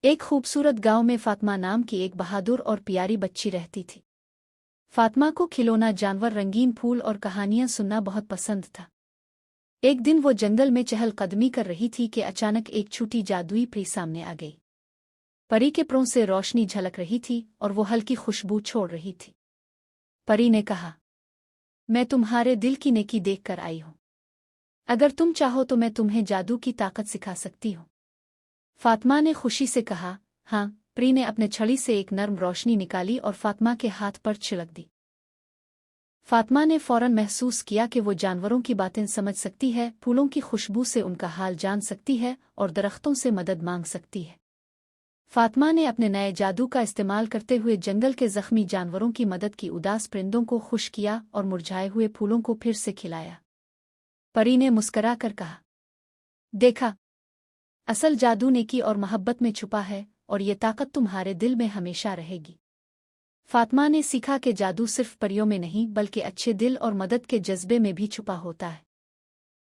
ایک خوبصورت گاؤں میں فاطمہ نام کی ایک بہادر اور پیاری بچی رہتی تھی۔ فاطمہ کو کھلونا جانور، رنگین پھول اور کہانیاں سننا بہت پسند تھا۔ ایک دن وہ جنگل میں چہل قدمی کر رہی تھی کہ اچانک ایک چھوٹی جادوئی پری سامنے آ گئی۔ پری کے پروں سے روشنی جھلک رہی تھی اور وہ ہلکی خوشبو چھوڑ رہی تھی۔ پری نے کہا، میں تمہارے دل کی نیکی دیکھ کر آئی ہوں۔ اگر تم چاہو تو میں تمہیں جادو کی طاقت سکھا سکتی ہوں۔ فاطمہ نے خوشی سے کہا، ہاں۔ پری نے اپنے چھڑی سے ایک نرم روشنی نکالی اور فاطمہ کے ہاتھ پر چھڑک دی۔ فاطمہ نے فوراً محسوس کیا کہ وہ جانوروں کی باتیں سمجھ سکتی ہے، پھولوں کی خوشبو سے ان کا حال جان سکتی ہے اور درختوں سے مدد مانگ سکتی ہے۔ فاطمہ نے اپنے نئے جادو کا استعمال کرتے ہوئے جنگل کے زخمی جانوروں کی مدد کی، اداس پرندوں کو خوش کیا اور مرجھائے ہوئے پھولوں کو پھر سے کھلایا۔ پری نے مسکرا کر کہا، دیکھا، اصل جادو نیکی اور محبت میں چھپا ہے، اور یہ طاقت تمہارے دل میں ہمیشہ رہے گی۔ فاطمہ نے سیکھا کہ جادو صرف پریوں میں نہیں بلکہ اچھے دل اور مدد کے جذبے میں بھی چھپا ہوتا ہے۔